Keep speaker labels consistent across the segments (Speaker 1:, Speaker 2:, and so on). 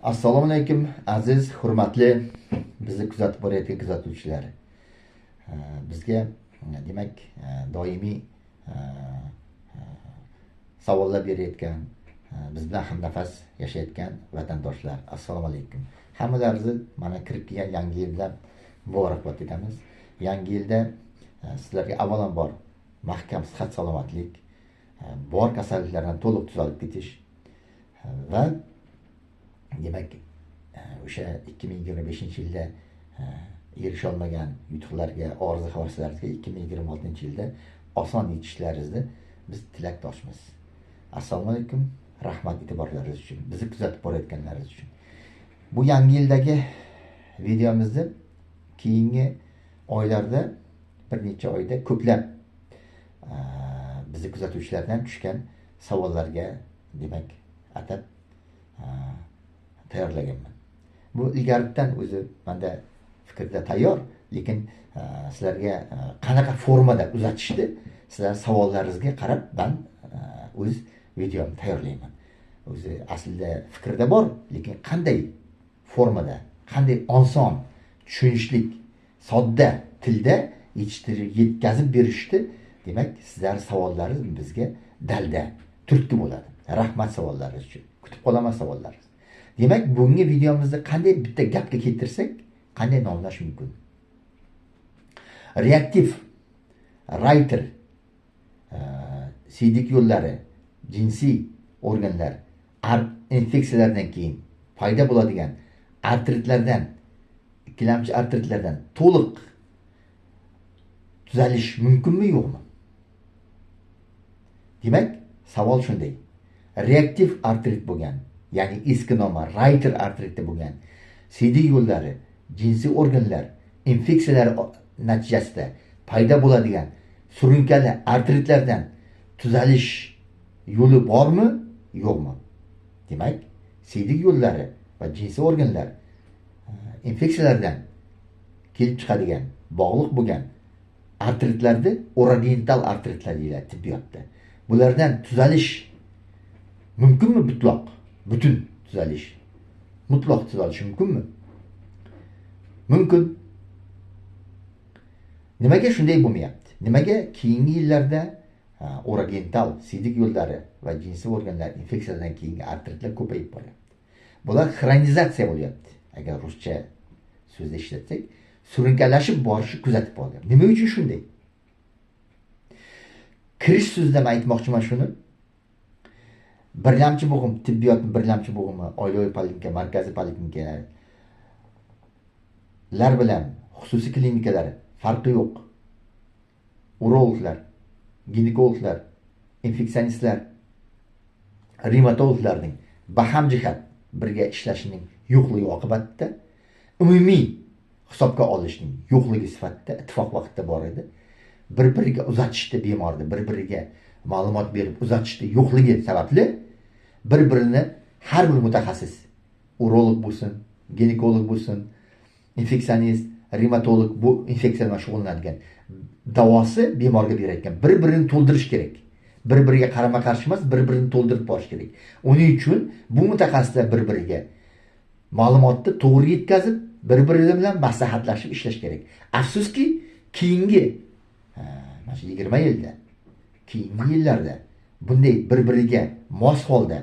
Speaker 1: Assalomu alaykum aziz, hurmatli bizni kuzatib borayotgan kuzatuvchilar. Bizga demak doimiy savollar berayotgan, biz bilan hamnafas yashayotgan vatandoshlar, assalomu alaykum. Hammalaringizni mana kirib kelgan yangi yil bilan muborakbod etamiz. Yangi yilda sizlarga avvalambor mahkam sihat salomatlik, bor kasalliklardan to'liq tuzalib ketish va demak o'sha 2025-yilda erisha olmagan yutuqlarga, orzu havaslaringizga 2026-yilda oson yetishlaringizni biz tilakdoshmiz. Assalomu alaykum, rahmat e'tiborlaringiz uchun, bizni kuzatib borayotganlaringiz uchun. Bu yangi yildagi videomizni keyingi oylarda, bir necha oyda ko'plab bizni kuzatuvchilardan tushgan savollarga demak atab tayyorlaganman. Bu ilgaridan o'zi menda fikrda tayyor, lekin sizlarga qanaqa formada uzatishdi, sizlar savollaringizga qarab men o'z videomni tayyorlayman. O'zi aslida fikrda bor, lekin qanday formada, qanday oson, tushunishlik, sodda tilda yetkazib berishdi, demak sizlar savollaringiz bizga dalda, turtki bo'ladi. Rahmat savollaringiz uchun. Kutib qolaman savollaringizni. Demak, bugungi videomizda qanday bitta gapga keltirsak, qanday nomlash mumkin? Reaktiv writer, siydik yo'llari, jinsiy organlar, infeksiyalardan keyin paydo bo'ladigan artritlardan, ikkilamchi artritlardan to'liq tuzalish mumkinmi, yo'qmi? Demak, savol shunday. Reaktiv artrit bo'lgan, ya'ni eski nomi writer artriti bo'lgan siydik yo'llari, jinsiy organlar infeksiyalar natijasida paydo bo'ladigan surunkali artritlardan tuzalish yo'li bormi, yo'qmi? Demak, siydik yo'llari va jinsiy organlar infeksiyalardan kelib chiqadigan, bog'liq bo'lgan artritlarni orodental artritlar deyiladi tibbiyotda. Bulardan tuzalish mumkinmi mutlaq? Butun tuzalish, mutlaq tuzalish mumkinmi? Mumkin. Nimaga shunday bo'lmayapti? Nimaga keyingi yillarda orodental, siydik yo'llari va jinsiy organlar infeksiyadan keyingi artritlar ko'payib boryapti? Bular xronizatsiya bo'lyapti. Agar ruscha so'zda ishlatsak, surunkалashib borishi kuzatib boryapti. Nima uchun shunday? Kirish so'zida men aytmoqchiman shuni. Birlamchi bo'g'im, tibbiyotning birlamchi bo'g'imi, oilaviy poliklinika, markaziy poliklinikalar bilan xususiy klinikalar farqi yo'q. Urologlar, ginekologlar, infeksionistlar, revmatologlarning baham jihat birga ishlashining yo'qligi oqibatida umumiy hisobga olishning yo'qligi sifatida ittifoq vaqtida bor edi. Bir-biriga uzatishdi bemorni, bir-biriga ma'lumot berib uzatishdi yo'qligi sababli bir-birini har bir mutaxassis, urolog bo'lsin, ginekolog bo'lsin, infeksionist, revmatolog bu infeksiya bilan shug'ullanadigan davosi bemorga berayotgan bir-birini to'ldirish kerak. Bir-biriga qarama-qarshi emas, bir-birini to'ldirib borish kerak. Uning uchun bu mutaxassislar bir-biriga ma'lumotni to'g'ri yetkazib, bir-biri bilan maslahatlashib ishlash kerak. Afsuski, keyingi mana shu 20 yilda, keyingi yillarda bunday bir-biriga mos holda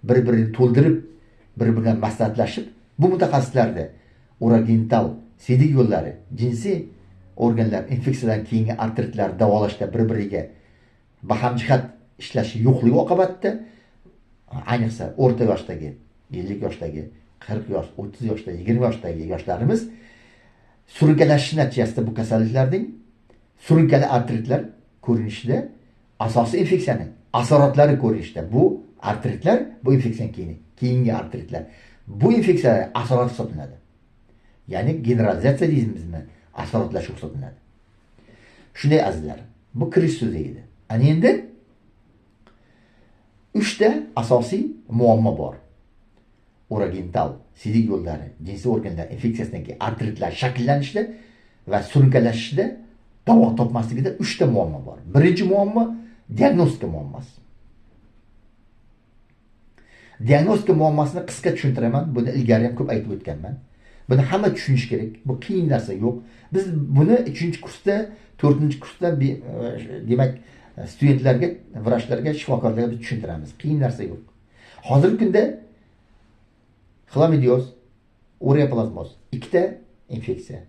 Speaker 1: bir-birini to'ldirib, bir-biridan maslahatlashib, bu mutaxassislarda orodental, siydik yo'llari, jinsiy organlar infeksiyadan keyingi artritlar davolashda bir-biriga baham jihat ishlashi yo'qligi oqibatida ayniqsa o'rta yoshdagi, 50 yoshdagi, 40 yosh, 30 yoshdagi, 20 yoshdagi yoshlarimiz surunkalashish natijasida bu kasalliklarning surunkali artritlar ko'rinishida asosiy infeksiyaning asoratlari ko'rinishida bu artritlar, bu infeksiyadan keyingi artritlar, bu infeksiyalar asorat hisoblanadi. Ya'ni generalizatsiya deymizmi, asoratlashuv hisoblanadi. Shunday azizlar, bu kirish so'zi edi. Ana endi 3 ta asosiy muammo bor. Orodental, siydik yo'llari, jinsiy organlar infeksiyasidan keyin artritlar shakllanishida va surunkalashishida davo topmasligida 3 ta muammo bor. Birinchi muammo diagnostika muammosi. Diagnostika muammosini qisqa tushuntiraman. Buni ilgari ham ko'p aytib o'tganman. Buni hamma tushunish kerak. Bu qiyin narsa yo'q. Biz buni 3-kursda, 4-kursda demak studentlarga, vrachlarga, shifokorlarga biz tushuntiramiz. Qiyin narsa yo'q. Hozirgi kunda xlamidioz, ureoplazmoz ikkita infeksiya.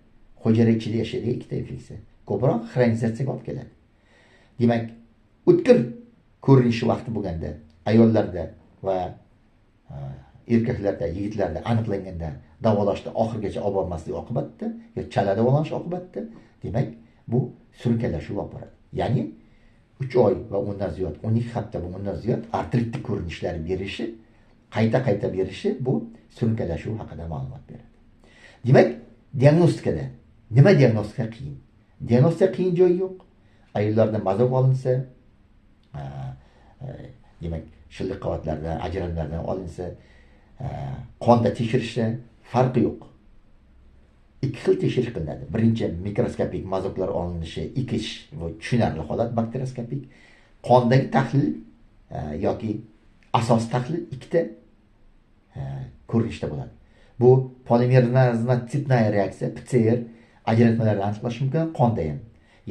Speaker 1: Hujayra ichida yashaydigan ikkita infeksiya. Ko'proq xroninizatsiyaga olib keladi. Demak, o'tkir ko'rinishi vaqti bo'lganda ayollarda va erkaklarda, yigitlarda aniqlanganda davolashda oxirgacha olib bormaslik oqibatida yoki chala davolanish oqibatida, demak, bu surunkalash olib boradi. Ya'ni 3 oy va undan ziyod, 12 hafta va undan ziyod artritlik ko'rinishlar berishi, qayta berishi bu surunkalash haqida ma'lumot beradi. Demak, diagnostikada nima diagnostika qiyin? Diagnostika qiyin joyi yo'q. Ayollarda mazok olinsa, demak, shilliq qavatlardan, ajranlardan olinsa, qonda tekshirishda farqi yo'q. Ikki xil tekshirish qilinadi. Birinchi mikroskopik mazoklar olinishi, ikkinchi bu tushunarli holat bakterioskopik. Qondagi tahlil yoki asos tahlil ikkita ko'rinishda bo'ladi. Bu polimernaznotipnaya reaksiya, PCR ajratmalarni aniqlash mumkin qonda ham.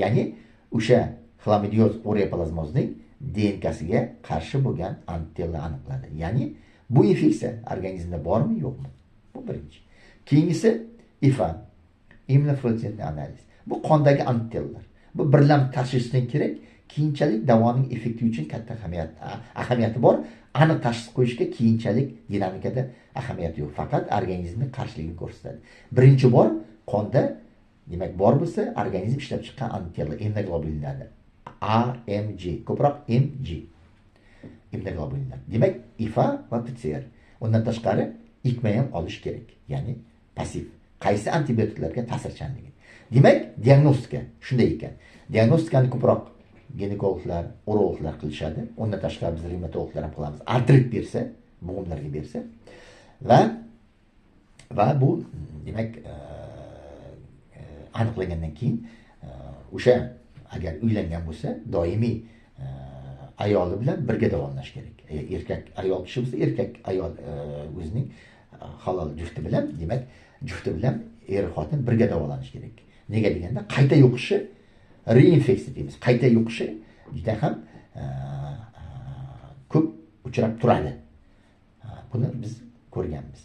Speaker 1: Ya'ni o'sha xlamidioz ureoplazmozning DNKsiga qarshi bo'lgan antitella aniqladi. Ya'ni bu infeksiya organizmda bormi, yo'qmi? Bu birinchi. Keyingisi IFA, immunofluorescent analiz. Bu qondagi antitellalar. Bu birlam tashxisdan kerak, keyinchalik davoning effekti uchun katta ahamiyati bor. Aniq tashxis qo'yishga keyinchalik dinamikada ahamiyati yo'q. Faqat organizmning qarshiligini ko'rsatadi. Birinchi bor qonda demak bor bo'lsa, organizm ishlab chiqqan antitella immunoglobulinlardir. AMG, ko'proq MG. Immunoglobulinlar. Demak, IFA va PCR. Undan tashqari ikma ham olish kerak. Ya'ni passiv. Qaysi antibiotiklarga ta'sirchanligi. Demak, diagnostika shunday ekan. Diagnostikani ko'proq ginekologlar, urologlar qilishadi. Undan tashqari biz revmatologlar ham qilamiz. Artrit bersa, bo'g'imlarga bersa va bu demak aniqlangandan keyin o'sha agar uylangan bo'lsa, doimiy ayoli bilan birga davolanish kerak. Erkak ayol kishi bo'lsa, erkak ayol o'zining halol jufti bilan, demak, jufti bilan xotin birga davolanish kerak. Nega deganda, qayta yuqishi reinfeksiya deymiz. Qayta yuqishi juda ham ko'p uchrab turadi. Buni biz ko'rganmiz.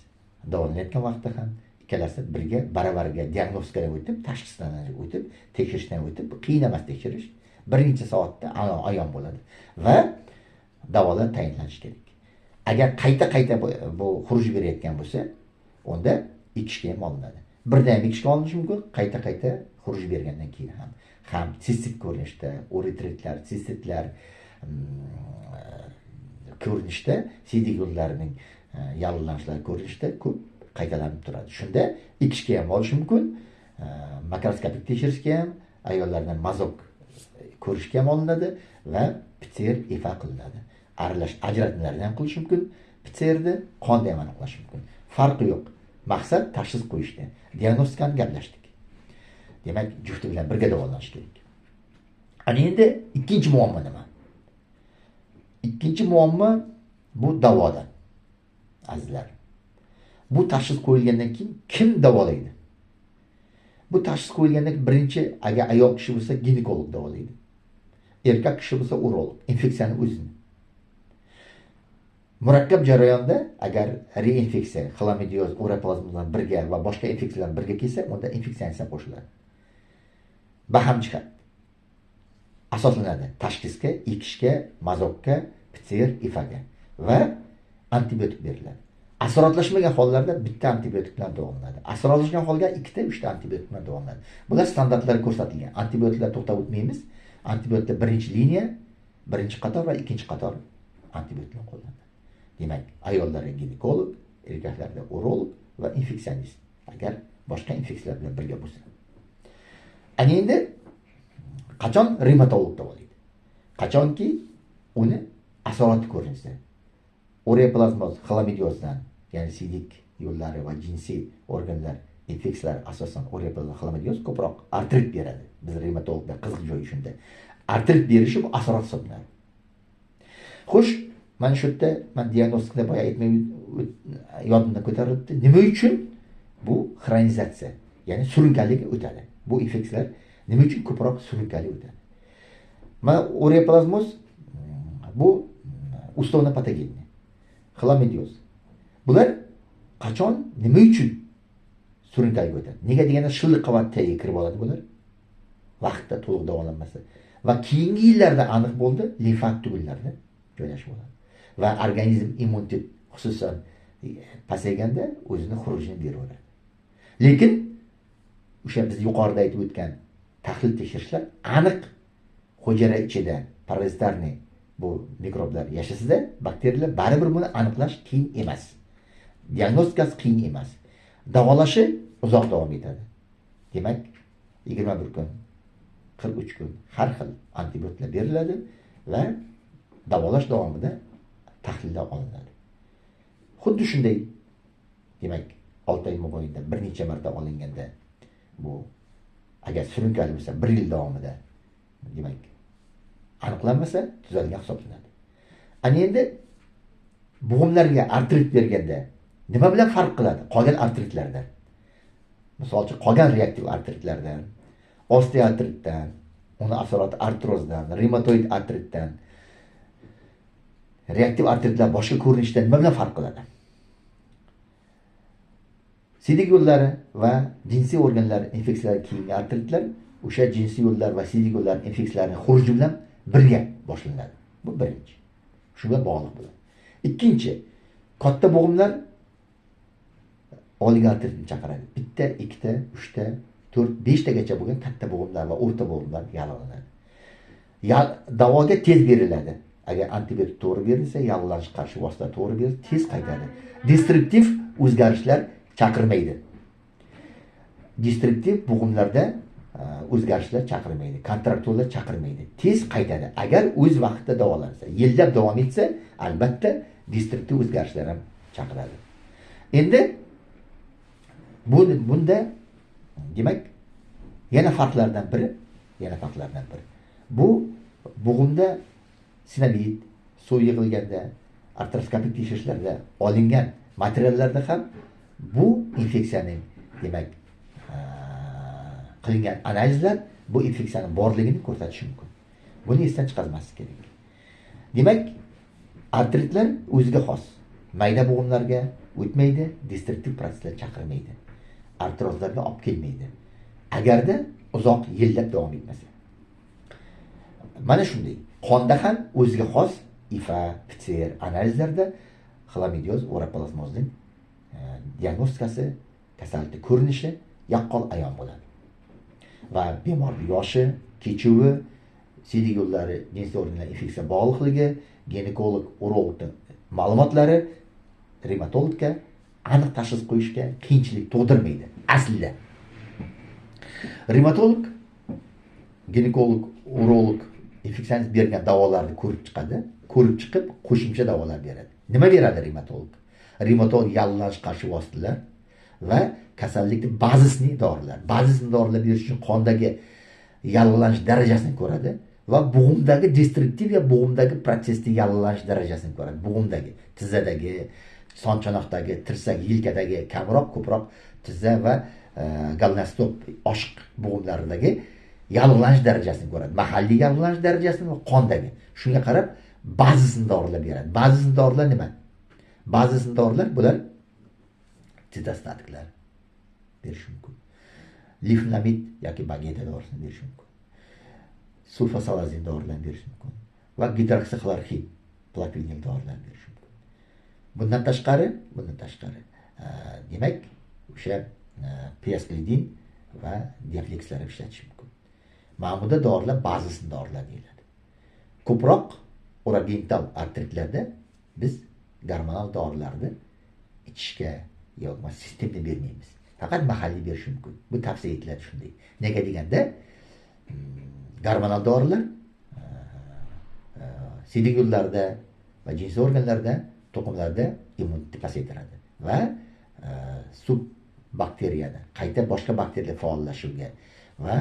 Speaker 1: Davolanayotgan vaqtda ham ikkalasi birga baravariga diagnostikadan o'tib, tashxisdan o'tib, tekshirishdan o'tib, qiyin emas tekshirish. Bir necha soatda ayon bo'ladi va davolar tayinlanishi kerak. Agar qayta bu xuruj berayotgan bo'lsa, unda ikkishga ham olinadi. Birdan ham ikkishga olinishi mumkin, qayta xuruj bergandan keyin ham sistit ko'rinishda, uretritlar, sistitlar ko'rinishda, siydik yo'llarining yallig'lanishlari ko'rinishda ko'p qaytalanib turadi. Shunda ikkishga ham olish mumkin, makroskopik tekshirishga ham, ayollardan mazok ko'rishga ham olinadi va PCR IFA qilinadi. Aralash ajratmalarni ham qilish mumkin, PCRni qonda ham aniqlash mumkin. Farqi yo'q. Maqsad tashxis qo'yishda. Diagnostikani gaplashdik. Demak, jufti bilan birga davolanish kerak. Ana endi ikkinchi muammo nima? Ikkinchi muammo bu davoda. Azizlar. Bu tashxis qo'yilgandan keyin kim davolaydi? Bu tashxis qo'yilgandan keyin birinchi agar ayol kishi bo'lsa, ginekolog davolaydi. Erkak kishi bo'lsa, urolog, infeksiyani o'zini. Murakkab jarayonda agar reinfeksiya, xlamidioz, ureoplazmozdan birga va boshqa infeksiyalar birga kelsa, unda infeksiya qo'shiladi. Baham jihat asoslanadi tashxisga, ekishga, mazokka, PCR, IFAga va antibiotik beriladi. Asorotlashmagan hollarda bitta antibiotik bilan davolanadi. Asorotlashgan holga 2-3 ta antibiotik bilan davolanadi. Bular standartlar ko'rsatilgan. Antibiotiklar to'xtab o'tmaymiz. Antibiotiklar birinchi liniya, birinchi qator va ikkinchi qator antibiotiklar qo'llanadi. Demak, ayollarga ginekolog, erkaklarga urolog va infeksionist. Agar boshqa infeksiyalar bilan birga bo'lsa. Ana endi qachon revmatolog davolaydi? Qachonki uni asorati ko'rinsa, ureoplazmoz xlamidiozdan, ya'ni siydik yo'llari va jinsiy organlar infeksiyalar asosan ureoplazmoz xlamidioz ko'proq artrit beradi. Biz revmatologlar qiziq joyi shunda. Artrit berishi bu asorat hisoblanadi. Xo'sh, mana shu yerda men diagnostikada boya aytmay yodimdan ko'tarilibdi. Nima uchun bu xronizatsiya, ya'ni surunkalik o'tadi. Bu infeksiyalar nima uchun ko'proq surunkali o'tadi? Mana ureoplazmoz bu условно patogenni, xlamidioz. Bular qachon, nima uchun surunkali o'tadi? Nega deganda shilliq qavat tagiga kirib oladi bular. Vaqtda to'liq davolanmasa. Va keyingi yillarda aniq bo'ldi, limfat tubullarda joylashib oladi. Va organizm immunitet xususan pasayganda o'zini xurujini beraveradi. Lekin o'sha biz yuqorida aytib o'tgan tahlil tekshirishlar aniq hujayra ichida parazitlarni bu mikroblar yashasida bakteriyalar baribir buni aniqlash qiyin emas. Diagnostikasi qiyin emas. Davolashi uzoq davom etadi. Demak, 21 kun, 43 kun har xil antibiotikalar beriladi va davolash davomida tahlillar olinadi. Xuddi shunday, demak, 6 oy mobaynida bir necha marta olinganda bu agar surunkali bo'lsa 1 yil davomida demak aniqlanmasa tuzalgan hisoblanadi. Ana endi bo'g'imlarga artrit berganda nima bilan farq qiladi qolgan artritlardan? Misol uchun qolgan reaktiv artritlardan, osteoartritdan, uni asorati artrozdan, reumatoid artritdan, reaktiv artritlar boshqa ko'rinishda nima bilan farq qiladi? Siydik yo'llari va jinsiy organlar infeksiyalari keyingi artritlar o'sha jinsiy yo'llar va siydik yo'llar infeksiyalarining xuruji bilan birga boshlanadi. Bu birinchi. Shunga bog'liq bo'ladi. Ikkinchi, katta bo'g'imlar oligartritni chaqiradi. Bitta, ikkita, uchta, 4, 5 tagacha bo'lgan katta bo'g'imlar va o'rta bo'g'imlar yallig'lanadi. Davoga tez beriladi. Agar antibiotik to'g'ri berilsa, yallig'lanish qarshi vosita to'g'ri berilsa, tez qaytadi. Destruktiv o'zgarishlar chaqirmaydi. Destruktiv bo'g'imlarda o'zgarishlar chaqirmaydi, kontraktorlar chaqirmaydi. Tez qaytadi. Agar o'z vaqtida davolansa, yillab davom etsa, albatta destruktiv o'zgarishlar ham chaqiradi. Endi bunda demak yana farqlardan biri, bu bo'g'imda sinabid suv yig'ilganda, artroskopik tekshirishlarda olingan materiallarda ham bu infeksiyaning demak qilingan analizlar bu infeksiyaning borligini ko'rsatishi mumkin. Buni esdan chiqarmaslik kerak. Demak, artritlar o'ziga xos. Mayda bo'g'imlarga o'tmaydi, destruktiv proseslar chaqirmaydi. Artrozlarga olib kelmaydi. Agarda uzoq yillab davom etmasa. Mana shunday. Qonda ham o'ziga xos IFA, PCR analizlarda xlamidioz, ureoplazmozning diagnostikasi, kasallik ko'rinishi yaqqol ayon bo'ladi. Va bemorning yoshi, kechuvi, siydik yo'llari, jinsiy organlar infeksiya bog'liqligi, ginekolog, urologning ma'lumotlari revmatologga aniq tashxis qo'yishga qiyinchilik tug'dirmaydi aslida. Revmatolog, ginekolog, urolog infeksiyani bergan davolarni ko'rib chiqadi, ko'rib chiqib qo'shimcha davolar beradi. Nima beradi revmatolog? Revmatolog yallig'lanish qarshi vositalar va kasallikning bazisli dorilar. Bazisli dorilar berish uchun qondagi yallig'lanish darajasini ko'radi va bo'g'imdagi destruktiv va bo'g'imdagi protsessni yallig'lanish darajasini ko'radi. Bo'g'imdagi, tizzadagi, son chanoqdagi, tirsak, yelkadagi kamroq, ko'proq tizza va galnostop oshiq bo'g'imlaridagi yallig'lanish darajasini ko'radi. Mahalliy yallig'lanish darajasini va qondagi. Shunga qarab bazisli dorilar beradi. Bazisli dorilar nima? Bazisli dorilar bular sitostatiklar berish mumkin. Liflamid yoki bageta dorisini berish mumkin. Sulfasalazin dorilarni berish mumkin va gidroksixloroxin, plaquenil dorilarni berish mumkin. Bundan tashqari demak o'sha piasklidin va diaflekslar ishlatish mumkin. Ma'mulda dorilar bazisli dorilar deyiladi. Ko'proq orogental artritlarda biz gormonal dorilarni ichishga yoki sistemda bermaymiz. Faqat mahalliy berish mumkin. Bu tavsiya etiladi shunday. Nega deganda gormonal dorilar siydik yo'llarda va jinsiy organlarda, to'qimlarda immunitetni pasaytiradi va sub bakteriyani qayta boshqa bakteriyalar faollashuviga va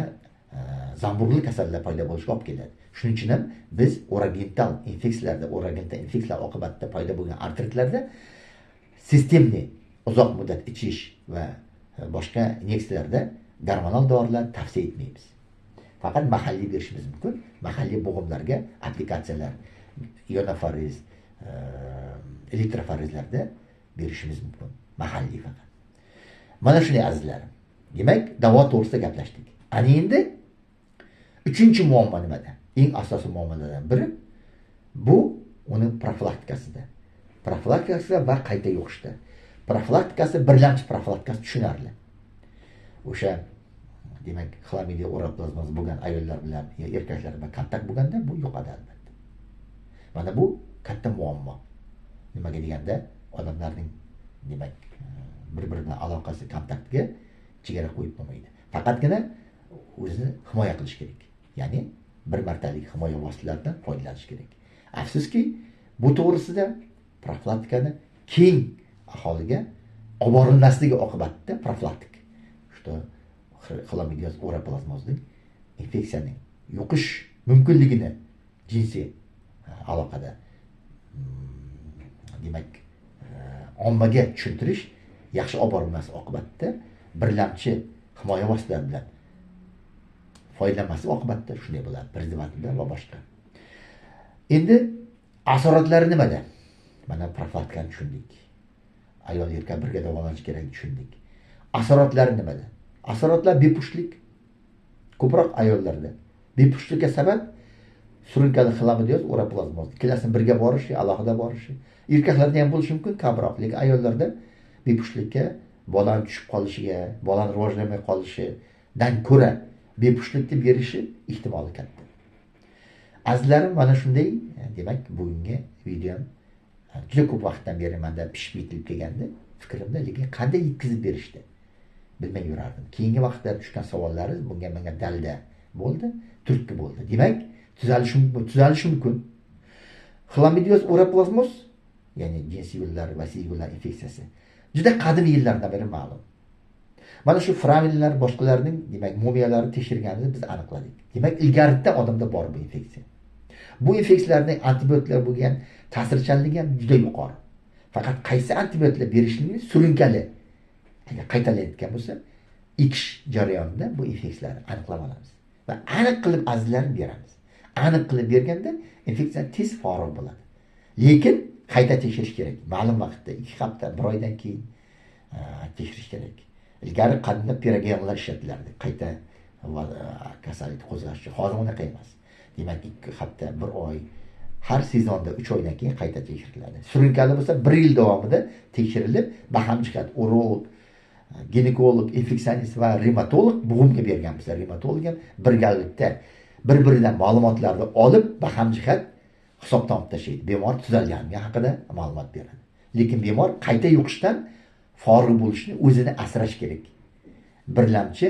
Speaker 1: zamburug'li kasallar paydo bo'lishiga olib keladi. Shuning uchun ham biz orogenital infeksiyalar oqibatida paydo bo'lgan artritlarda sistemli uzoq muddat ichish va boshqa inyeksiyalarda gormonal dorilar tavsiya etmaymiz. Faqat mahalliy berishimiz mumkin. Mahalliy bo'g'imlarga aplikatsiyalar, ionoforiz, elektroforizlarda berishimiz mumkin. Mahalliy faqat. Mana shunday azizlarim. Demak, davo to'g'risida gaplashdik. Ana endi uchinchi muammo nimada? Eng asosiy muammolardan biri bu uni profilaktikasida. Profilaktikasi va qayta yo'qishda. Profilaktikasi birlamchi profilaktikasi tushunarli. O'sha demak, xlamidия uroplazmasi bo'lgan ayollar bilan erkaklar bilan kontakt bo'lganda bu yo'qadi albatta. Mana bu katta muammo. Nimaga deganda odamlarning demak bir-biri bilan aloqasi, kontaktga chegara qo'yib bo'lmaydi. Faqatgina o'zini himoya qilish kerak. Ya'ni bir martalik himoya vositalaridan foydalanish kerak. Afsuski, bu to'g'risida profilaktikani keng aholiga olib borilmasligi oqibatida profilaktik xlamidия uroplazmasining infeksiyaning yuqish mumkinligini jinsiy aloqada demak ommaga tushuntirish yaxshi olib borilmasi oqibatida birlamchi himoya vositalari bilan foydalanmasi oqibatida shunday bo'ladi, prezervativlar va boshqa. Endi asoratlari nimada? Mana profilaktikani tushundik. Ayol erkak birga davolanish kerak tushundik. Asoratlari nimada? Asoratlar bepushtlik. Ko'proq ayollarda. Bepushtlikka sabab surunkali xlamidия uroplazmasi. Ikkalasini birga borishi, alohida borishi. Erkaklarda ham bo'lishi mumkin, kamroq, lekin ayollarda bepushtlikka, bolani tushib qolishiga, bolani rivojlanmay qolishidan ko'ra bepushtlikni berishi ehtimoli katta. Azizlarim, mana shunday, demak, bugungi videom juda ko'p vaqtdan beri menda pishib yetilib kelgandi fikrimda, lekin qanday yetkazib berishdi bilmay yurardim. Keyingi vaqtda tushgan savollaringiz bunga menga dalda bo'ldi, turtki bo'ldi. Demak, tuzalishi mumkin. Xlamidия uroplazmasi, ya'ni jinsiy yo'llar va yo'llar infeksiyasi juda qadimiy yillardan beri ma'lum. Mana shu framillar boshqalarning demak mumiyalari tekshirganida biz aniqladik. Demak, ilgaridan odamda bor bu infeksiya. Bu infeksiyalarning antibiotlar bo'lgan ta'sirchanligi ham juda yuqori. Faqat qaysi antibiotlar berishligini surunkali agar qaytalayotgan bo'lsa, ikish jarayonida bu infeksiyalarni aniqlab olamiz va aniq qilib azizlarni beramiz. Aniq qilib berganda infeksiya tez forig' bo'ladi. Lekin qayta tekshirish kerak. Ma'lum vaqtda 2 hafta, 1 oydan keyin tekshirish kerak. Ilgari qadimda piragenlar ishlatilardi. Qayta kasallikni qo'zg'ash uchun. Hozir unaqa emas. Demak, 2 hafta, 1 oy, har sezonda 3 oydan keyin qayta tekshiriladi. Surunkali bo'lsa 1 yil davomida tekshirilib, baham-jihat urolog, ginekolog, infeksionist va revmatolog bo'g'imga bergan bizlar. Revmatolog ham birgalikda bir-biridan ma'lumotlarni olib, baham-jihat hisobdan olib tashlaydi. Bemor tuzalgani haqida ma'lumot beradi. Lekin bemor qayta yuqishdan forig' bo'lishni o'zini asrash kerak. Birlamchi,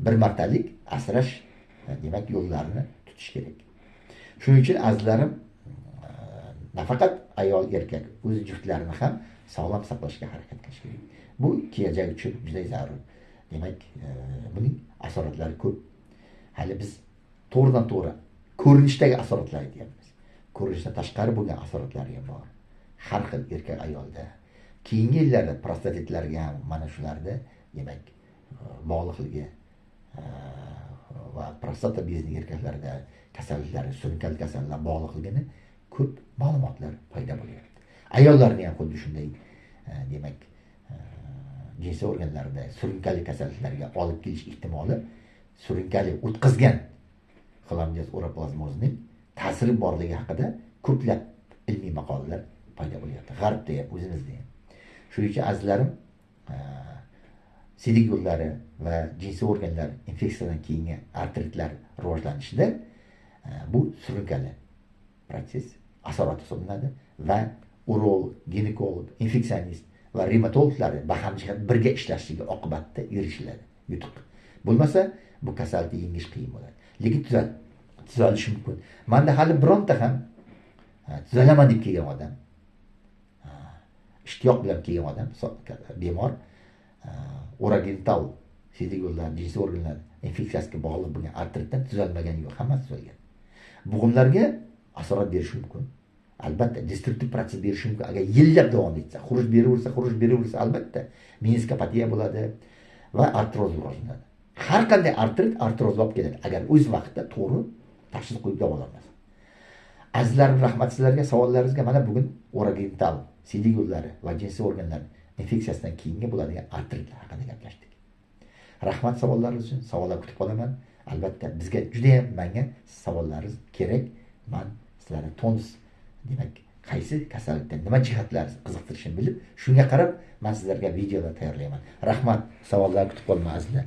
Speaker 1: bir martalik asrash demak yo'llarini tutish kerak. Shuning uchun azizlarim, nafaqat ayol erkak o'z juftlarini ham sog'lom saqlashga harakat qilish kerak. Bu kelajak uchun juda zarur. Demak, buning asoratlari ko'p. Hali biz to'g'ridan-to'g'ri ko'rinishdagi asoratlar aytyapmiz. Ko'rinishdan tashqari bo'lgan asoratlari ham bor. Har xil erkak ayolda. Keyingi yillarda prostatitlarga ham mana shularda demak bog'liqligi va prostata bezining erkaklarda kasalliklari, surunkali kasalliklar bog'liqligini ko'p ma'lumotlar paydo bo'lyapti. Ayollarning ham xuddi shunday demak jinsiy organlarida surunkali kasalliklarga olib kelish ehtimoli surunkali o'tkazgan xlamidия uroplazmasining ta'siri borligi haqida ko'plab ilmiy maqolalar paydo bo'lyapti. G'arbda ham, o'zimizda ham. Shuning uchun azizlarim, siydik yo'llari va jinsiy organlar infeksiyadan keyingi artritlar rivojlanishida bu surunkali proses asorat hisoblanadi va urolog, ginekolog, infeksionist va revmatologlar baham-jihat birga ishlashligi oqibatida erishiladi yutuq. Bo'lmasa bu kasallikni yengish qiyin bo'ladi. Lekin tuzalishi mumkin. Menda hali bironta ham tuzalaman deb kelgan odam, ishtiyoq bilan kelgan odam, bemor orogenital siydik yo'llar, jinsiy organlar infeksiyasiga bog'liq bo'lgan artritdan tuzalmagani yo'q, hammasi tuzalgan. Bo'g'imlarga asorat berishi mumkin. Albatta, destruktiv protsess berishi mumkin. Agar yillab davom etsa, xuruj beraversa, albatta meniskopatiya bo'ladi va artroz rivojlanadi. Har qanday artrozga olib keladi, agar o'z vaqtida to'g'ri tashxis qo'yib davolanmasa. Azizlarim, rahmat sizlarga. Savollaringizga mana bugun orogental, siydik yo'llari va jinsiy organlar infeksiyasidan keyingi bo'ladigan artritlar haqida gaplashdik. Rahmat savollaringiz uchun. Savollar kutib qolaman. Albatta bizga juda ham menga savollaringiz kerak. Men sizlarni tonus, demak, qaysi kasallikda nima jihatlar qiziqtirishini bilib, shunga qarab men sizlarga videolar tayyorlayman. Rahmat, savollar kutib qolaman azizlar.